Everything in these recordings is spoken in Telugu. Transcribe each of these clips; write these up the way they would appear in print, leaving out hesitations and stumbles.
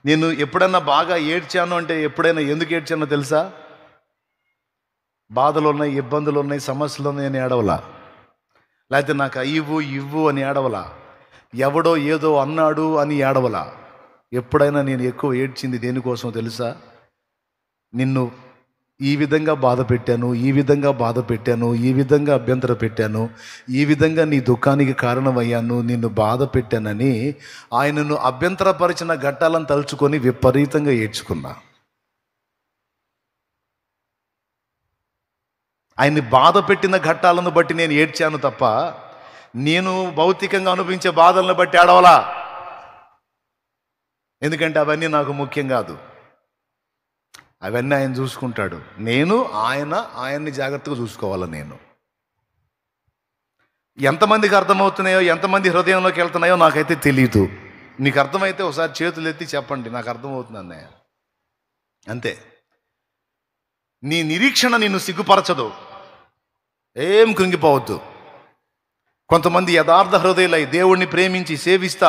నేను ఎప్పుడన్నా బాగా ఏడ్చాను అంటే ఎప్పుడైనా ఎందుకు ఏడ్చానో తెలుసా? బాధలు ఉన్నాయి, ఇబ్బందులు ఉన్నాయి, సమస్యలు ఉన్నాయి అని ఏడవలా. లేకపోతే నాకు ఇవ్వు ఇవ్వు అని ఏడవలా. ఎవడో ఏదో అన్నాడు అని ఏడవలా. ఎప్పుడైనా నేను ఎక్కువ ఏడ్చింది దేనికోసం తెలుసా? నిన్ను ఈ విధంగా బాధ పెట్టాను, ఈ విధంగా బాధ పెట్టాను, ఈ విధంగా అభ్యంతర పెట్టాను, ఈ విధంగా నీ దుఃఖానికి కారణమయ్యాను, నిన్ను బాధ పెట్టానని ఆయనను అభ్యంతరపరిచిన ఘట్టాలను తలుచుకొని విపరీతంగా ఏడ్చుకున్నా. ఆయన్ని బాధ పెట్టిన ఘట్టాలను బట్టి నేను ఏడ్చాను తప్ప నేను భౌతికంగా అనుభవించే బాధలను బట్టి ఏడవలా. ఎందుకంటే అవన్నీ నాకు ముఖ్యం కాదు. అవన్నీ ఆయన చూసుకుంటాడు. నేను ఆయన్ని జాగ్రత్తగా చూసుకోవాలి. నేను ఎంతమందికి అర్థమవుతున్నాయో, ఎంతమంది హృదయంలోకి వెళ్తున్నాయో నాకైతే తెలియదు. నీకు అర్థమైతే ఒకసారి చేతులు ఎత్తి చెప్పండి, నాకు అర్థమవుతుంది అన్నయ్య. అంతే. నీ నిరీక్షణ నిన్ను సిగ్గుపరచదు. ఏం కృంగిపోవద్దు. కొంతమంది యథార్థ హృదయులై దేవుణ్ణి ప్రేమించి సేవిస్తా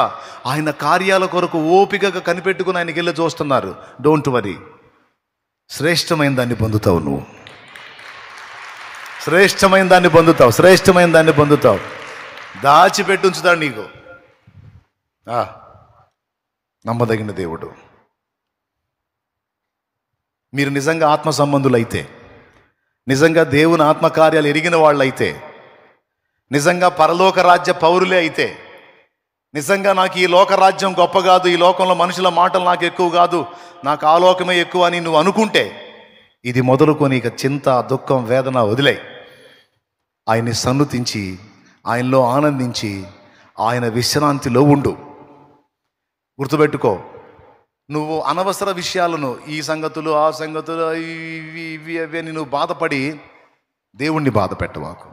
ఆయన కార్యాల కొరకు ఓపికగా కనిపెట్టుకుని ఆయనకి వెళ్ళి చూస్తున్నారు. డోంట్ వరీ, శ్రేష్టమైన దాన్ని పొందుతావు. నువ్వు శ్రేష్టమైన దాన్ని పొందుతావు, శ్రేష్టమైన దాన్ని పొందుతావు. దాచిపెట్టి ఉంచుతాడు నీకు. నమ్మదగిన దేవుడు. మీరు నిజంగా ఆత్మ సంబంధులైతే, నిజంగా దేవుని ఆత్మకార్యాలు ఎరిగిన వాళ్ళైతే, నిజంగా పరలోక రాజ్య పౌరులే అయితే, నిజంగా నాకు ఈ లోకరాజ్యం గొప్ప కాదు, ఈ లోకంలో మనుషుల మాటలు నాకు ఎక్కువ కాదు, నాకు ఆ లోకమే ఎక్కువ అని నువ్వు అనుకుంటే, ఇది మొదలుకొని ఇక చింత, దుఃఖం, వేదన వదిలే ఆయన్ని సన్నుతించి, ఆయనలో ఆనందించి, ఆయన విశ్రాంతిలో ఉండు. గుర్తుపెట్టుకో, నువ్వు అనవసర విషయాలను, ఈ సంగతులు ఆ సంగతులు ఇవి ఇవి అవి అని నువ్వు బాధపడి దేవుణ్ణి బాధ పెట్టవాకు.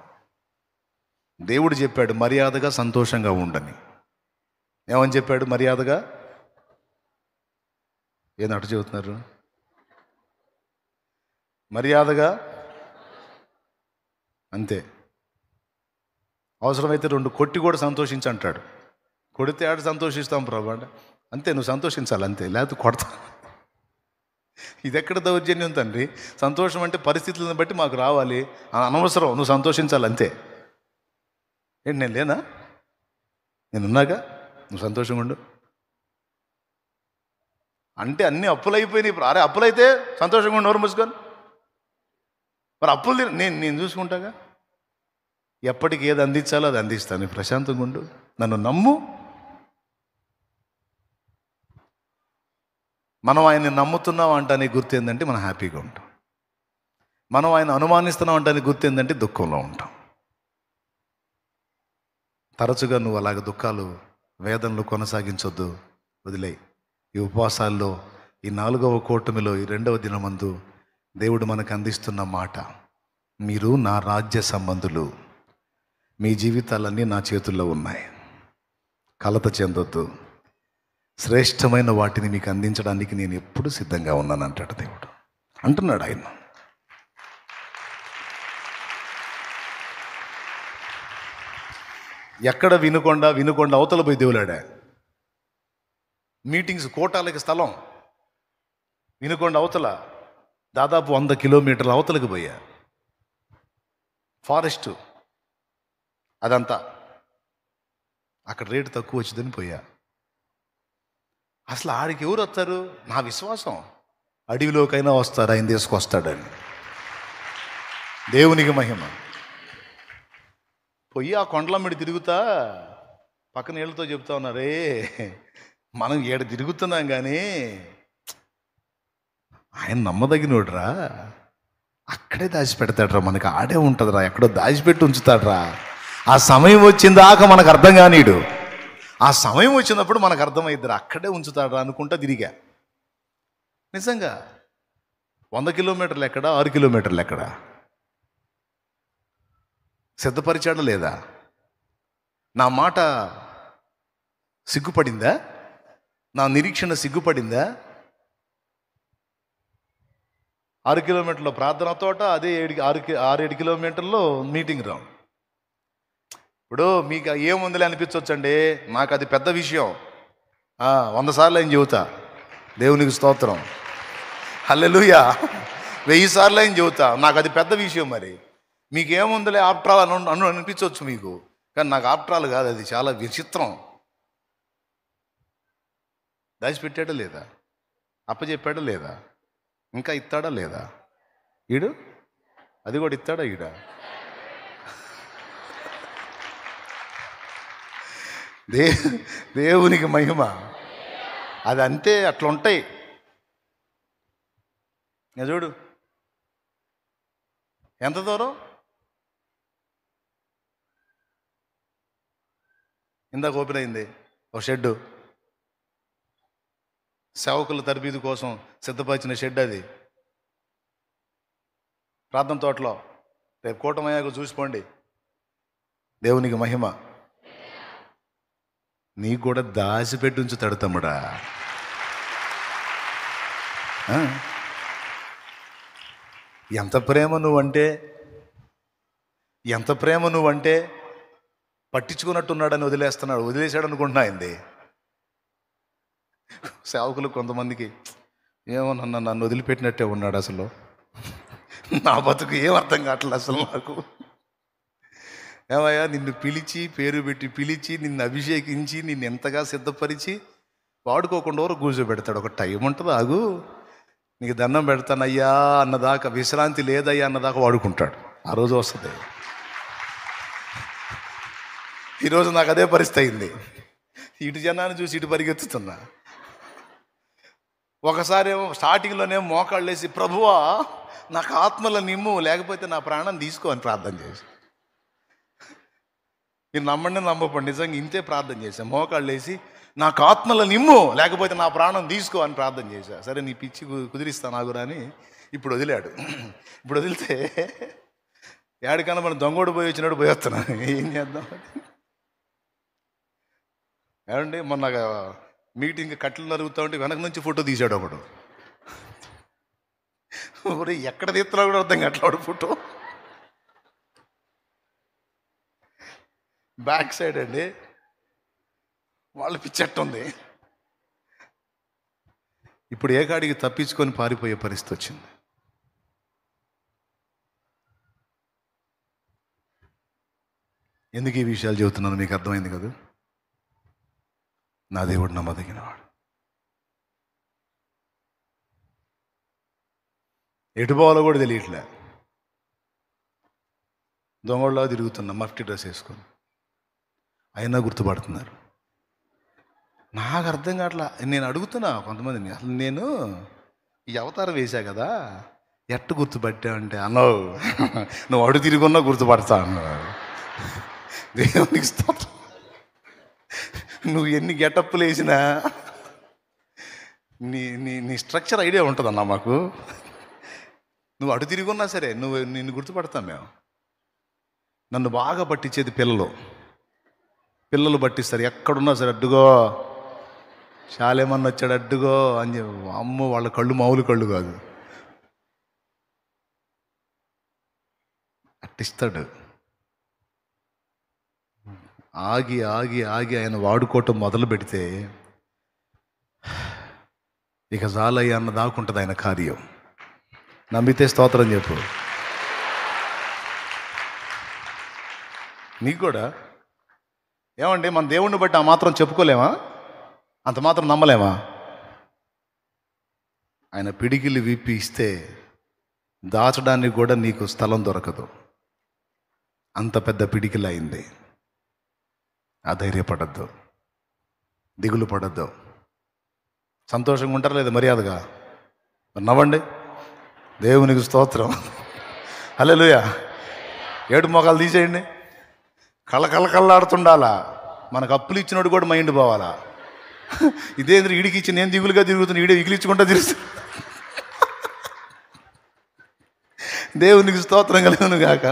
దేవుడు చెప్పాడు మర్యాదగా సంతోషంగా ఉండని. ఏమని చెప్పాడు? మర్యాదగా. ఏం అటు చెబుతున్నారు? మర్యాదగా అంతే. అవసరమైతే 2 కొట్టి కూడా సంతోషించి అంటాడు. కొడితే ఆడు సంతోషిస్తాం ప్రభు అంటే, అంతే, నువ్వు సంతోషించాలి అంతే, లేకపోతే కొడతా. ఇది ఎక్కడ దౌర్జన్యం తండ్రి? సంతోషం అంటే పరిస్థితులను బట్టి మాకు రావాలి, అనవసరం, నువ్వు సంతోషించాలి అంతే. ఏంటి నేను లేనా? నేనున్నాగా, నువ్వు సంతోషంగా ఉండు అంటే అన్ని అప్పులైపోయినాయి. అరే అప్పులైతే సంతోషంగా ఉండు, నోరు మూసుకొని. మరి అప్పులు నేను చూసుకుంటాగా. ఎప్పటికి ఏది అందించాలో అది అందిస్తాను, ప్రశాంతంగా ఉండు, నన్ను నమ్ము. మనం ఆయన్ని నమ్ముతున్నాం అంటానికి గుర్తు ఏంటంటే మనం హ్యాపీగా ఉంటాం. మనం ఆయన అనుమానిస్తున్నాం అంటానికి గుర్తు ఏంటంటే దుఃఖంలో ఉంటాం. తరచుగా నువ్వు అలాగ దుఃఖాలు, వేదనలు కొనసాగించొద్దు, వదిలే. ఈ ఉపవాసాల్లో, ఈ 4వ కూటమిలో, ఈ 2వ దినమందు దేవుడు మనకు అందిస్తున్న మాట, మీరు నా రాజ్య సంబంధులు, మీ జీవితాలన్నీ నా చేతుల్లో ఉన్నాయి, కలత చెందొద్దు, శ్రేష్టమైన వాటిని మీకు అందించడానికి నేను ఎప్పుడు సిద్ధంగా ఉన్నాను అంటాడు దేవుడు. అంటున్నాడు ఆయన. ఎక్కడ వినుకొండ అవతల పోయి దేవులాడా. మీటింగ్స్, కోటాలకి స్థలం వినుకొండ అవతల, దాదాపు 100 కిలోమీటర్ల అవతలకి పోయా. ఫారెస్ట్ అదంతా. అక్కడ రేటు తక్కువ వచ్చిందని పోయా. అసలు ఆడికి ఎవరు వస్తారు? నా విశ్వాసం, అడవిలోకైనా వస్తారు, ఆయన తీసుకొస్తాడని. దేవునికి మహిమ. పోయి ఆ కొండలమ్మడి తిరుగుతా పక్కన ఏళ్ళతో చెప్తా ఉన్నారే, మనం ఏడ తిరుగుతున్నాం కానీ ఆయన నమ్మదగినోడురా, అక్కడే దాచిపెడతాడురా, మనకి ఆడే ఉంటుందిరా, ఎక్కడో దాచిపెట్టి ఉంచుతాడురా. ఆ సమయం వచ్చిందాక మనకు అర్థం కానీడు, ఆ సమయం వచ్చినప్పుడు మనకు అర్థమైద్దిరా, అక్కడే ఉంచుతాడురా అనుకుంటా తిరిగా. నిజంగా 100 కిలోమీటర్లు ఎక్కడ, 6 కిలోమీటర్లు ఎక్కడ? సిద్ధపరిచాడా లేదా? నా మాట సిగ్గుపడిందా? నా నిరీక్షణ సిగ్గుపడిందా? 6 కిలోమీటర్ల ప్రార్థన తోట, అదే 6-7 కిలోమీటర్లో మీటింగ్ రౌండ్. ఇప్పుడు మీకు ఏముందిలే అనిపించవచ్చండి, నాకు అది పెద్ద విషయం. 100 సార్లు ఆయన చెబుతా, దేవునికి స్తోత్రం. హల్లెలూయా. 1000 సార్లు అయిన చెబుతా, నాకు అది పెద్ద విషయం. మరి మీకేముందిలే ఆప్ట్రాల్ అనిపించవచ్చు మీకు, కానీ నాకు ఆప్ట్రాల్ కాదు, అది చాలా విచిత్రం. దాచిపెట్టాడా లేదా? అప్పచెప్పాడా లేదా? ఇంకా ఇస్తాడా లేదా? ఈడు అది కూడా ఇస్తాడా? దేవునికి మహిమ. అది అంతే, అట్లా ఉంటాయి. చూడు ఎంత దూరం. ఇందాక ఓపెన్ అయింది ఒక షెడ్డు, సేవకుల తరబీదు కోసం సిద్ధపరిచిన షెడ్. అది ప్రార్థన తోటలో. రేపు కూటమయ్యాక చూసిపోండి. దేవునికి మహిమ. నీకు కూడా దాచిపెట్టి ఉంచుతాడు తమ్ముడా. ఎంత ప్రేమ నువ్వంటే పట్టించుకున్నట్టున్నాడని వదిలేశాడు అనుకుంటున్నా. అయింది సేవకులు కొంతమందికి ఏమో నన్ను వదిలిపెట్టినట్టే ఉన్నాడు. అసలు నా బతుకు ఏం అర్థం కావట్లేదు అసలు నాకు. ఏమయ్యా, నిన్ను పిలిచి పేరు పెట్టి పిలిచి నిన్ను అభిషేకించి నిన్ను ఎంతగా సిద్ధపరిచి వాడుకోకుండా ఎవరు కూర్చోబెడతాడు. ఒక టైం ఉంటుంది, ఆగు, నీకు దండం పెడతానయ్యా అన్నదాకా, విశ్రాంతి లేదయ్యా అన్నదాకా వాడుకుంటాడు. ఆ రోజు వస్తుంది. ఈరోజు నాకు అదే పరిస్థితి అయింది. ఇటు జనాన్ని చూసి ఇటు పరిగెత్తుతున్నా. ఒకసారి ఏమో స్టార్టింగ్లోనే మోకాళ్ళు వేసి, ప్రభువా నాకు ఆత్మల నిమ్ము, లేకపోతే నా ప్రాణం తీసుకో అని ప్రార్థన చేసి, మీరు నమ్మండి నమ్మపండి, నిజంగా ఇంతే ప్రార్థన చేశా. మోకాళ్ళు వేసి నాకు ఆత్మల నిమ్ము, లేకపోతే నా ప్రాణం తీసుకో అని ప్రార్థన చేశా. సరే నీ పిచ్చి కుదిరిస్తాను ఆగురా అని ఇప్పుడు వదిలాడు. ఇప్పుడు వదిలితే ఏడికన్నా మనం దొంగోడు పోయి వచ్చినట్టు పోయి వస్తున్నాను. ఏం చేద్దాం? ఏమండి, మొన్న మీటింగ్ కట్టెలు నరుగుతూ ఉంటే వెనక నుంచి ఫోటో తీసాడు ఒకడు. ఎక్కడ తీస్తున్నా కూడా అర్థం కావట్లేడు ఫోటో. బ్యాక్ సైడ్ అండి, వాళ్ళు పిచ్చెట్టుంది. ఇప్పుడు ఏ కాడికి తప్పించుకొని పారిపోయే పరిస్థితి వచ్చింది. ఎందుకు ఈ విషయాలు చెబుతున్నాను మీకు అర్థమైంది కదా. నా దేవుడు నమ్మదగినవాడు. ఎటు పోవాలో కూడా తెలియట్లే. దొంగళ్ళలో తిరుగుతున్నా మఫ్టీ డ్రెస్ వేసుకొని, అయినా గుర్తుపడుతున్నారు. నాకు అర్థం కావట్లా. నేను అడుగుతున్నా కొంతమందిని, అసలు నేను ఈ అవతారం వేసా కదా, ఎట్టు గుర్తుపట్టా అంటే, అన్నావు నువ్వు అడుగు తిరుగున్నా గుర్తుపడతా అన్నాడు. దేవునికి స్తోత్రం. నువ్వు ఎన్ని గెటప్పులు వేసినా నీ స్ట్రక్చర్ ఐడియా ఉంటుందన్నా మాకు. నువ్వు అటు తిరుగున్నా సరే నిన్ను గుర్తుపడతాం మేము. నన్ను బాగా పట్టించేది పిల్లలు పట్టిస్తారు. ఎక్కడున్నా సరే, అడ్డుగో చాలేమన్నా వచ్చాడు అడ్డుగో అని చెప్పి, అమ్మో వాళ్ళ కళ్ళు మామూలు కళ్ళు కాదు, అట్టిస్తాడు. ఆగి ఆగి ఆగి ఆయన వాడుకోవటం మొదలు పెడితే ఇక చాలయ్య అన్న దాకుంటుంది ఆయన కార్యం. నమ్మితే స్తోత్రం చెప్పు. నీకు కూడా ఏమండి, మన దేవుణ్ణి బట్టి ఆ మాత్రం చెప్పుకోలేమా? అంత మాత్రం నమ్మలేమా? ఆయన పిడికిలు విప్పి ఇస్తే దాచడానికి కూడా నీకు స్థలం దొరకదు. అంత పెద్ద పిడికిలు అయింది. అధైర్యపడద్దు, దిగులు పడద్దు. సంతోషంగా ఉంటారా లేదా? మర్యాదగా నవ్వండి. దేవునికి స్తోత్రం. హల్లెలూయా. ఏడు మొఖాలు తీసేయండి. కళ్ళకళ్ళకళ్ళాడుతుండాలా. మనకు అప్పులు ఇచ్చినోడు కూడా మైండ్ పోవాలా. ఇదేంద్ర ఈడికి ఇచ్చి నేను దిగులుగా తిరుగుతున్నా, ఈడే ఇగిలించుకుంటా తిరుగుతున్నా. దేవునికి స్తోత్రం కలుగును గాక.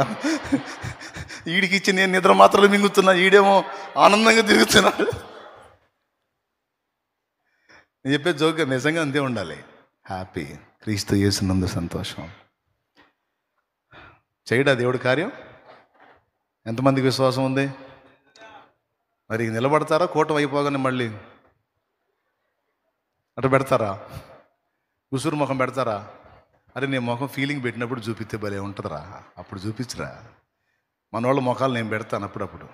ఈడికి ఇచ్చి నేను నిద్ర మాత్రలు మింగుతున్నా, ఈడేమో ఆనందంగా తిరుగుతున్నాడు. నేను చెప్పే జోక్ నిజంగా అంతే ఉండాలి. హ్యాపీ, క్రీస్తు యేసునందు సంతోషం. చేయడా దేవుడి కార్యం? ఎంతమందికి విశ్వాసం ఉంది? మరి నిలబడతారా? కూటమి అయిపోగానే మళ్ళీ అట్లా పెడతారా? ఉసురు ముఖం పెడతారా? అరే నేను ముఖం ఫీలింగ్ పెట్టినప్పుడు చూపిస్తే భలే ఉంటుందిరా, అప్పుడు చూపించరా. మన వాళ్ళ ముఖాలు నేను పెడతాను అప్పుడప్పుడు.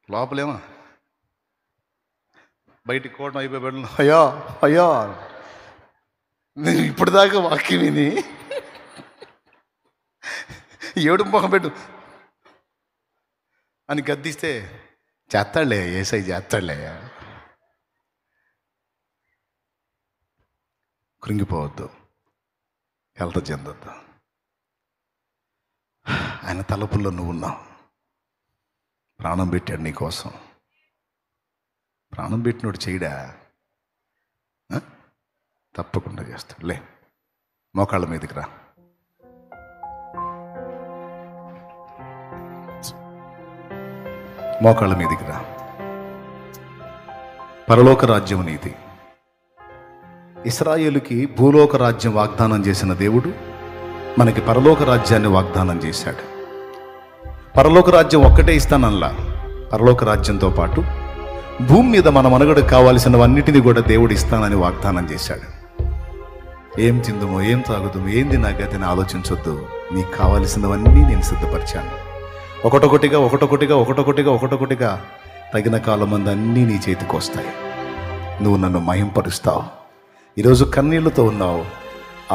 లోపలేమో బయటికి కోటం అయిపోయి పెట్టను, అయ్యో అయ్యో నేను ఇప్పటిదాకా వాక్యం విని ఏడు ముఖం పెట్టు అని గద్దిస్తే చేస్తాడులే, ఏసై చేస్తాడులే. కృంగిపోవద్దు, కలత చెందొద్దు. ఆయన తలుపుల్లో నువ్వు ఉన్నావు. ప్రాణం పెట్టాడు నీకోసం. ప్రాణం పెట్టినోడు చేయడా? తప్పకుండా చేస్తాడు. లే, మోకాళ్ళ మీదకి రా. మోకాళ్ళ మీదకి రా. పరలోక రాజ్యం నీది. ఇశ్రాయేలుకి భూలోక రాజ్యం వాగ్దానం చేసిన దేవుడు మనకి పరలోక రాజ్యాన్ని వాగ్దానం చేశాడు. పరలోక రాజ్యం ఒక్కటే ఇస్తానల్లా, పరలోక రాజ్యంతో పాటు భూమి మీద మన మనుగడకు కావాల్సినవన్నిటినీ కూడా దేవుడు ఇస్తానని వాగ్దానం చేశాడు. ఏం తిందుమో, ఏం తాగుదామో, ఏంది నా గతిని ఆలోచించొద్దు. నీకు కావలసినవన్నీ నేను సిద్ధపరిచాను. ఒకటొకటిగా ఒకటొకటిగా ఒకటొకటిగా ఒకటొకటిగా తగిన కాలం మంది అన్నీ నీ చేతికి వస్తాయి. నువ్వు నన్ను మహింపరుస్తావు. ఈరోజు కన్నీళ్లతో ఉన్నావు,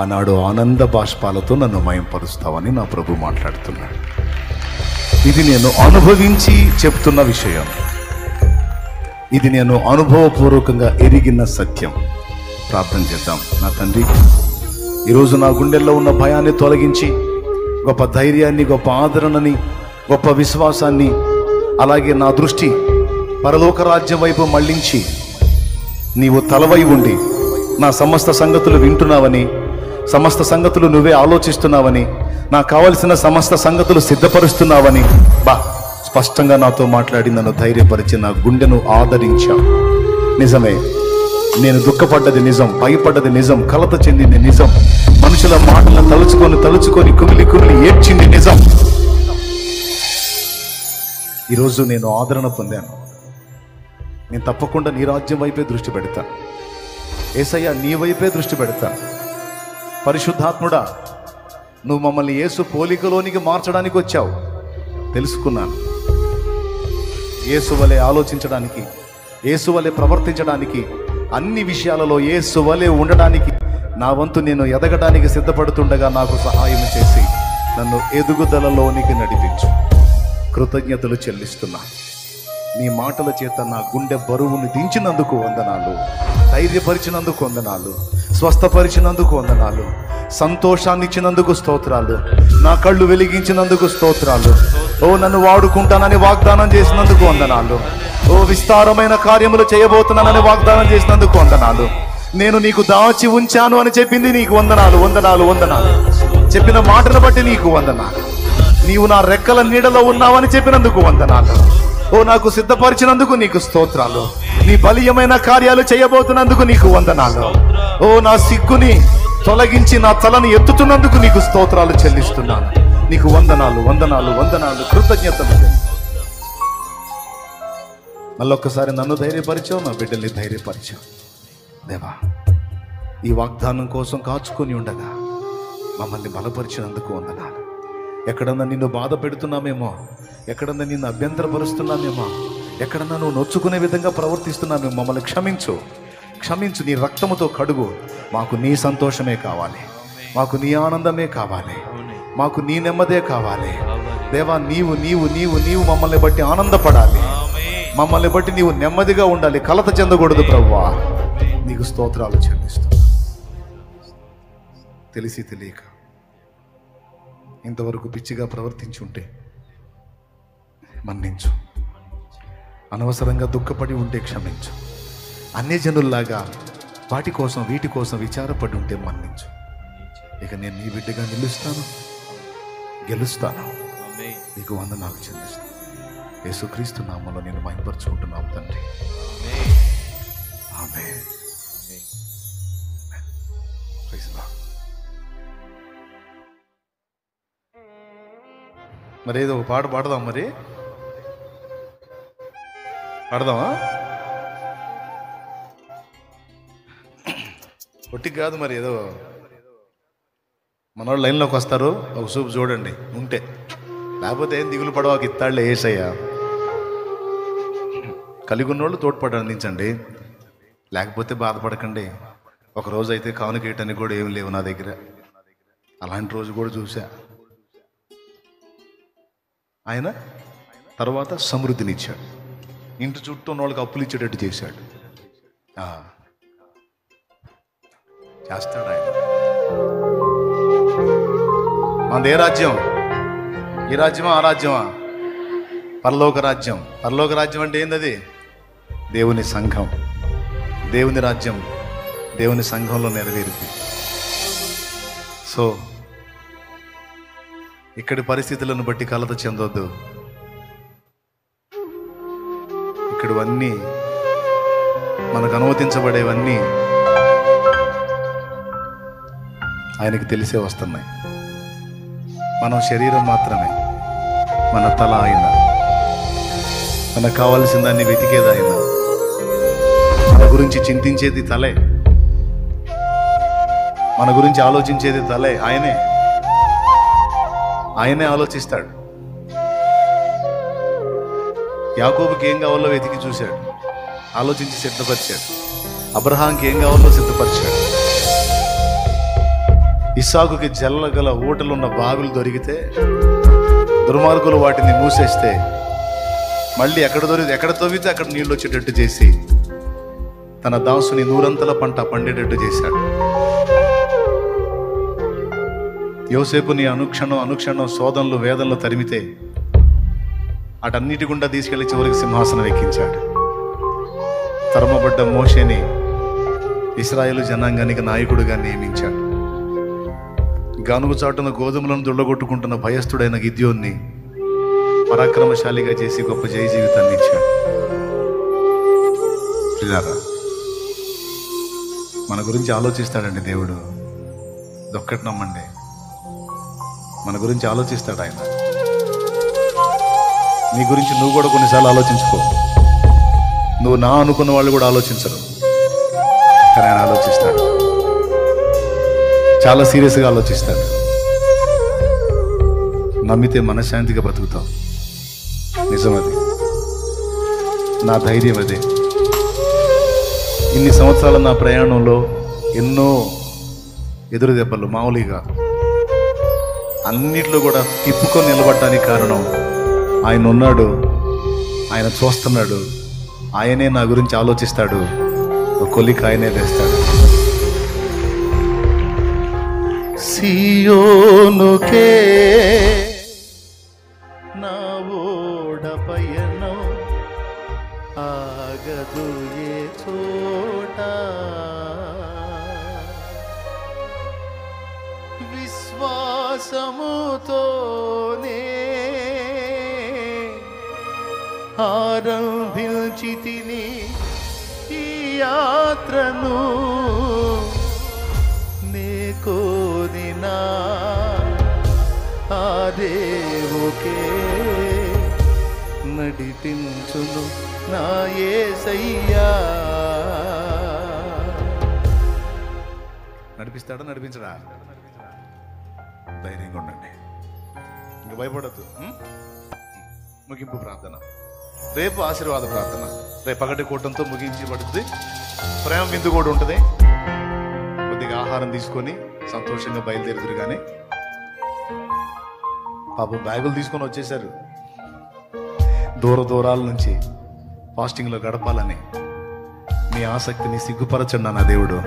ఆనాడు ఆనంద బాష్పాలతో నన్ను మహింపరుస్తావని నా ప్రభు మాట్లాడుతున్నాడు. ఇది నేను అనుభవించి చెప్తున్న విషయం. ఇది నేను అనుభవపూర్వకంగా ఎరిగిన సత్యం. ప్రార్థన చేద్దాం. నా తండ్రి, ఈరోజు నా గుండెల్లో ఉన్న భయాన్ని తొలగించి గొప్ప ధైర్యాన్ని, గొప్ప ఆదరణని, గొప్ప విశ్వాసాన్ని, అలాగే నా దృష్టి పరలోక రాజ్యం వైపు మళ్లించి నీవు తలవై ఉండి నా సమస్త సంగతులు వింటున్నావని, సమస్త సంగతులు నువ్వే ఆలోచిస్తున్నావని, నాకు కావలసిన సమస్త సంగతులు సిద్ధపరుస్తున్నావని స్పష్టంగా నాతో మాట్లాడి నన్ను ధైర్యపరిచి నా గుండెను ఆదరించావు. నిజమే, నేను దుఃఖపడ్డది నిజం, భయపడ్డది నిజం, కలత చెందింది నిజం, మనుషుల మాటలను తలుచుకొని కుమిలి ఏడ్చింది నిజం. ఈరోజు నేను ఆదరణ పొందాను. నేను తప్పకుండా నీ రాజ్యం వైపే దృష్టి పెడతాను. యేసయ్య, నీ వైపే దృష్టి పెడతాను. పరిశుద్ధాత్ముడా, నువ్వు మమ్మల్ని యేసు పోలికలోనికి మార్చడానికి వచ్చావు. తెలుసుకున్నాను. యేసు వలె ఆలోచించడానికి, యేసు వలె ప్రవర్తించడానికి, అన్ని విషయాలలో యేసు వలె ఉండడానికి నా వంతు నేను ఎదగడానికి సిద్ధపడుతుండగా నాకు సహాయం చేసి నన్ను ఎదుగుదలలోనికి నడిపించు. కృతజ్ఞతలు చెల్లిస్తున్నా. నీ మాటల చేత నా గుండె బరువును దించినందుకు వందనాలు, ధైర్యపరిచినందుకు వందనాలు, స్వస్థపరిచినందుకు వందనాలు, సంతోషాన్ని ఇచ్చినందుకు స్తోత్రాలు, నా కళ్ళు వెలిగించినందుకు స్తోత్రాలు. ఓ, నన్ను వాడుకుంటానని వాగ్దానం చేసినందుకు వందనాలు. ఓ, విస్తారమైన కార్యములు చేయబోతున్నానని వాగ్దానం చేసినందుకు వందనాలు. నేను నీకు దాచి ఉంచాను అని చెప్పింది నీకు వందనాలు, వందనాలు, వందనాలు. చెప్పిన మాటను బట్టి నీకు వందనాలు. నీవు నా రెక్కల నీడలో ఉన్నావని చెప్పినందుకు వందనాలు. ఓ, నాకు సిద్ధపరిచినందుకు నీకు స్తోత్రాలు. నీ బలీయమైన కార్యాలు చేయబోతున్నందుకు నీకు వందనాలు. ఓ, నా సిగ్గుని తొలగించి నా తలను ఎత్తుతున్నందుకు నీకు స్తోత్రాలు చెల్లిస్తున్నాను. నీకు వందనాలు, వందనాలు, వందనాలు, కృతజ్ఞతలు. మళ్ళొక్కసారి నన్ను ధైర్యపరిచావు, నా బిడ్డల్ని ధైర్యపరిచావు. దేవా, ఈ వాగ్దానం కోసం కాచుకొని ఉండగా మమ్మల్ని బలపరిచినందుకు వందనాలు. ఎక్కడన్నా నిన్ను బాధ పెడుతున్నామేమో, ఎక్కడన్నా నిన్ను అభ్యంతరపరుస్తున్నామేమో, ఎక్కడన్నా నువ్వు నొచ్చుకునే విధంగా ప్రవర్తిస్తున్నామేమో, మమ్మల్ని క్షమించు, క్షమించు. నీ రక్తముతో కడుగు. మాకు నీ సంతోషమే కావాలి, మాకు నీ ఆనందమే కావాలి, మాకు నీ నెమ్మదే కావాలి. దేవా, నీవు నీవు నీవు నీవు మమ్మల్ని బట్టి ఆనందపడాలి, మమ్మల్ని బట్టి నీవు నెమ్మదిగా ఉండాలి, కలత చెందకూడదు. ప్రభువా, నీకు స్తోత్రాలు చెల్లిస్తున్నా. తెలిసి తెలియక ఇంతవరకు పిచ్చిగా ప్రవర్తించి ఉంటే మన్నించు. అనవసరంగా దుఃఖపడి ఉంటే క్షమించు. అన్యజనుల్లాగా వాటి కోసం వీటి కోసం విచారపడి ఉంటే మన్నించు. ఇక నేను నీ బిడ్డగా నిలుస్తాను, గెలుస్తాను. నీకు వందనాలు చెల్లిస్తాను. యేసుక్రీస్తు నామములో నేను మహిమపరచుకుంటున్నాను తండ్రి. ఆమేన్. మరి ఏదో ఒక పాట పాడదాం. మరి పాడదామా? ఒట్టికి కాదు మరి, ఏదో మనోళ్ళు లైన్లోకి వస్తారు, ఒక చూపు చూడండి ఉంటే, లేకపోతే ఏం దిగులు పడవాకి ఇస్తాడులే ఏసయ్యా. కలిగి ఉన్నోళ్ళు తోడ్పాటు అందించండి, లేకపోతే బాధపడకండి. ఒకరోజు అయితే కానుకేయటానికి కూడా ఏం లేవు నా దగ్గర, అలాంటి రోజు కూడా చూసా. ఆయన తర్వాత సమృద్ధినిచ్చాడు, ఇంటి చుట్టూ ఉన్న వాళ్ళకి అప్పులు ఇచ్చేటట్టు చేశాడు. చేస్తాడు ఆయన. మనది ఏ రాజ్యం? ఈ రాజ్యమా ఆ రాజ్యమా? పరలోక రాజ్యం. పరలోక రాజ్యం అంటే ఏంది? అది దేవుని సంఘం. దేవుని రాజ్యం దేవుని సంఘంలో నెరవేరుతుంది. సో ఇక్కడి పరిస్థితులను బట్టి కలత చెందొద్దు. ఇక్కడవన్నీ మనకు అనుమతించబడేవన్నీ ఆయనకి తెలిసే వస్తున్నాయి. మనం శరీరం మాత్రమే, మన తల ఆయన. మనకు కావాల్సిన దాన్ని వెతికేది ఆయన. మన గురించి చింతించేది తలే, మన గురించి ఆలోచించేది తలే. ఆయనే ఆలోచిస్తాడు. యాకోబుకి ఏం కావాలో వెతికి చూశాడు, ఆలోచించి సిద్ధపరిచాడు. అబ్రహాంకి ఏం కావాలో సిద్ధపరిచాడు. ఇస్సాకుకి జల్లగల ఊటలున్న బావిలు దొరికితే దుర్మార్గులు వాటిని మూసేస్తే మళ్ళీ ఎక్కడ తవ్వితే అక్కడ నీళ్ళు వచ్చేటట్టు చేసి తన దాసుని నూరంతల పంట పండేటట్టు చేశాడు. యోసేపుని అనుక్షణం శోధనలు వేదనలు తరిమితే అటన్నిటి గుండా తీసుకెళ్లి చివరికి సింహాసనం ఎక్కించాడు. తరమబడ్డ మోషేని ఇశ్రాయేలు జనాంగానికి నాయకుడిగా నియమించాడు. గానుగు చాటున గోధుమలను దుళ్ళగొట్టుకుంటున్న భయస్థుడైన గిద్యోన్ని పరాక్రమశాలిగా చేసి గొప్ప జయ జీవితాన్ని ఇచ్చాడు. మన గురించి ఆలోచిస్తాడండి దేవుడు. దొక్కటి నమ్మండి, మన గురించి ఆలోచిస్తాడు ఆయన. నీ గురించి నువ్వు కూడా కొన్నిసార్లు ఆలోచించుకో. నువ్వు నా అనుకున్న వాళ్ళు కూడా ఆలోచించరు, కానీ ఆయన ఆలోచిస్తాడు. చాలా సీరియస్గా ఆలోచిస్తాడు. నమ్మితే మనశ్శాంతిగా బతుకుతావు. నిజమది, నా ధైర్యం అదే. ఇన్ని సంవత్సరాల నా ప్రయాణంలో ఎన్నో ఎదురు దెబ్బలు మామూలుగా, అన్నిట్లో కూడా తిప్పుకొని నిలబడటానికి కారణం ఆయన ఉన్నాడు, ఆయన చూస్తున్నాడు, ఆయనే నా గురించి ఆలోచిస్తాడు. ఒక కొలికి ఆయనే వేస్తాడు. సియోనుకే నా ఓడ పయనం ఆగదు ఏ చోట, విశ్వాసముతోనే ఆరంభించితిని ఈ యాత్రను, కోదినా ఆ దేవుకే నడిపించును నా యేసయ్యా. నడిపిస్తాడా నడిపించడా? ధైర్యంగా ఉండండి, ఇంకా భయపడద్దు. ముగింపు ప్రార్థన. రేపు ఆశీర్వాద ప్రార్థన. రేపు పగటి కూటంతో ముగించబడుతుంది. ప్రేమ విందు కూడా ఉంటుంది. కొద్దిగా ఆహారం తీసుకొని సంతోషంగా బయలుదేరుదురు. కానీ పాపం బ్యాగులు తీసుకొని వచ్చేసారు దూరాల నుంచి ఫాస్టింగ్లో గడపాలని. మీ ఆసక్తిని సిగ్గుపరచండి నా దేవుడు,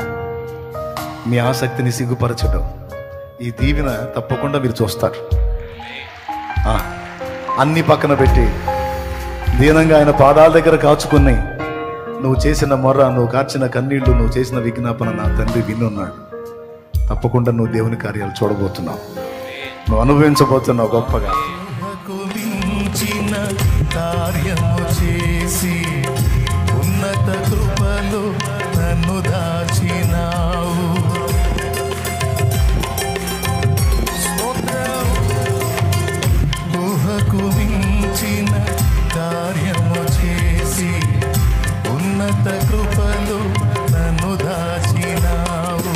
మీ ఆసక్తిని సిగ్గుపరచడం. ఈ దీవెన తప్పకుండా మీరు చూస్తారు. అన్ని పక్కన పెట్టి దీనంగా ఆయన పాదాల దగ్గర కాచుకుని నువ్వు చేసిన మొర్ర, నువ్వు కార్చిన కన్నీళ్లు, నువ్వు చేసిన విజ్ఞాపన నా తండ్రి వినున్నాడు. తప్పకుండా నువ్వు దేవుని కార్యాలు చూడబోతున్నావు, నువ్వు అనుభవించబోతున్నావు గొప్పగా. కార్యము చేసి ఉన్నత కృపలు నన్ను దాచినావు. ఊహకు మించిన కార్యము చేసి ఉన్నత కృపలు నన్ను దాచినావు.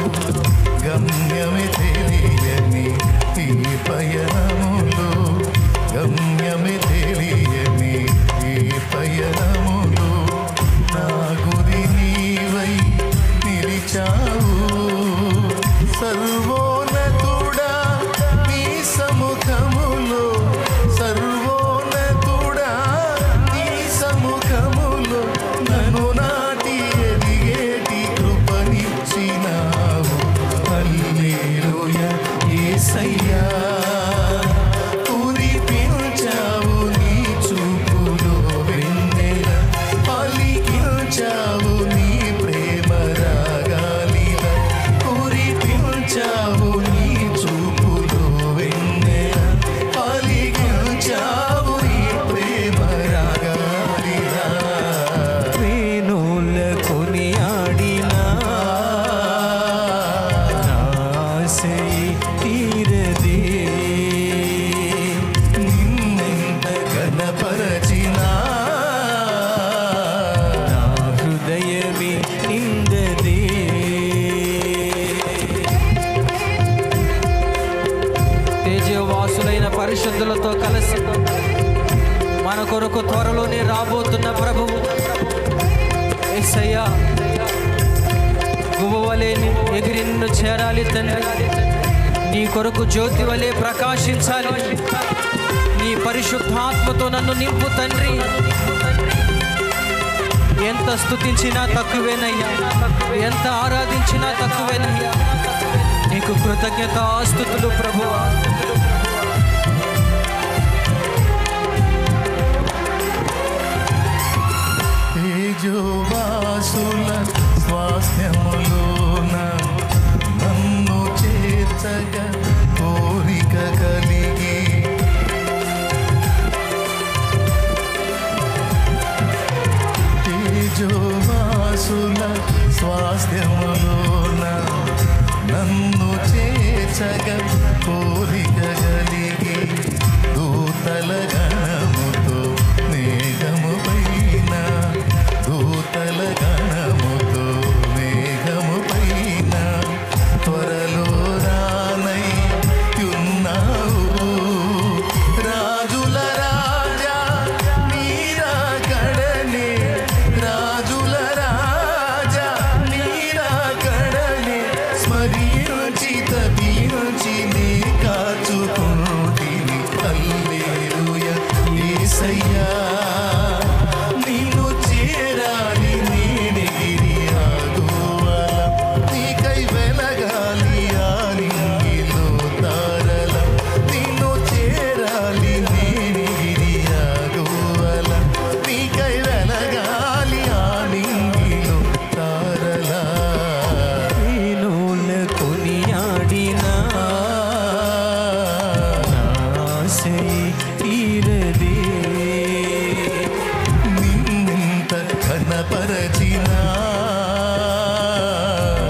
దూతలతో కలిసి మన కొరకు త్వరలోనే రాబోతున్న ప్రభువు యేసయ్యా గువ్వవలే ఎగిరి నిన్ను చేరాలి తండ్రి. నీ కొరకు జ్యోతి వలె ప్రకాశించాలి. నీ పరిశుద్ధాత్మతో నన్ను నింపు తండ్రి. ఎంత స్తుతించినా తక్కువేనయ్యా, ఎంత ఆరాధించినా తక్కువేనయ్యా. నీకు కృతజ్ఞతాస్తుతులు ప్రభువా. తేజోవాసుల స్వాస్థ్యములోన నన్ను చేర్చగా కోరిక కలిగి తేజోవాసుల స్వాస్థ్యములోన నన్ను చేర్చగా కోరిక కలిగి దూతల గణముతో మేఘము పైన దూతల గణముతో మేఘము పైన త్వరలో రానై ఉన్నావు రాజుల రాజా నీరా కడనే రాజుల రాజా నీరా కడనే స్మరించి తపించి నే కాచుకుంటిని హల్లెలూయా యేసయ్యా నిన్ను చేరాలి నేనెగిరి ఆగువల నీకై వెలగాలి ఆనింగిలో తారల నిన్ను చేరాలి నేనెగిరి ఆగువల నీకై వెలగాలి ఆనింగిలో తారల నీలోన కొనియాడినా ఆశై తీరదే. నిన్నంత ఘనపరచినా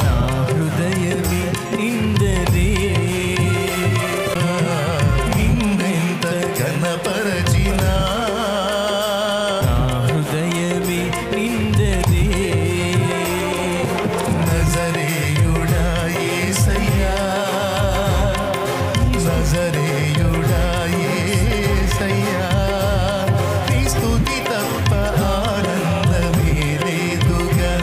నా హృదయమే నిందదే. నిన్నెంత ఘనపరచినా నా హృదయమే నిందదే. నజరేయుడా యేసయ్యా నజరేయుడా యేసయ్యా నీ స్తుతి తప్ప ఆనందమే లేదుగా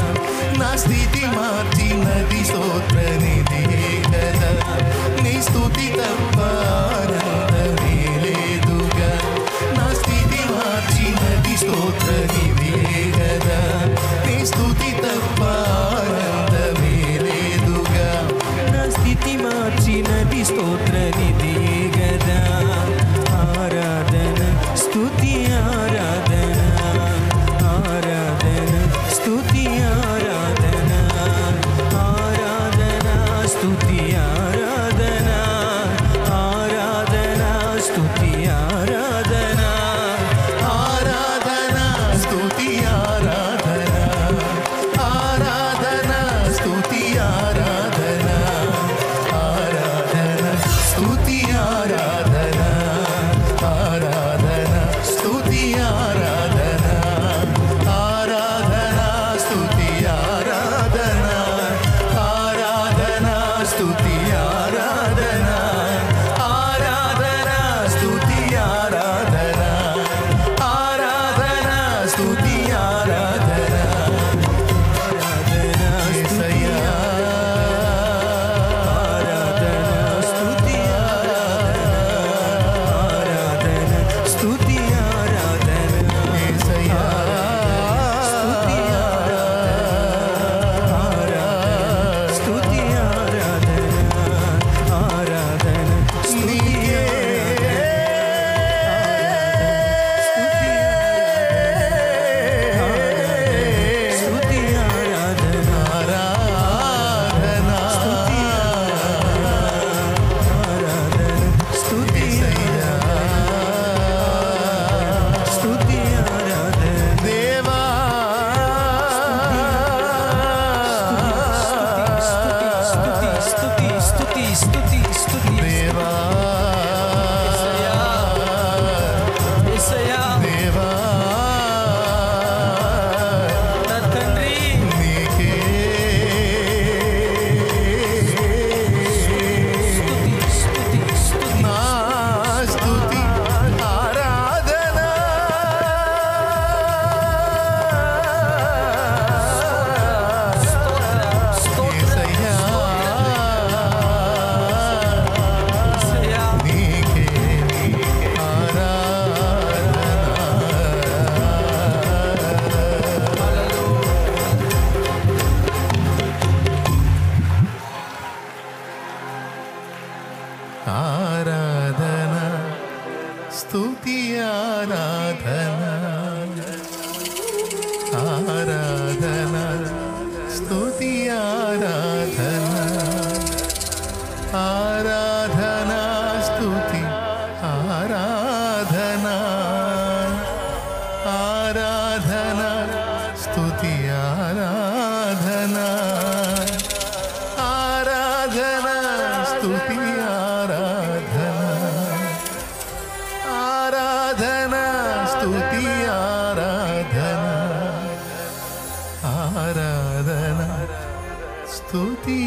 స్తుతి ఆరాధన ఆరాధన స్తుతి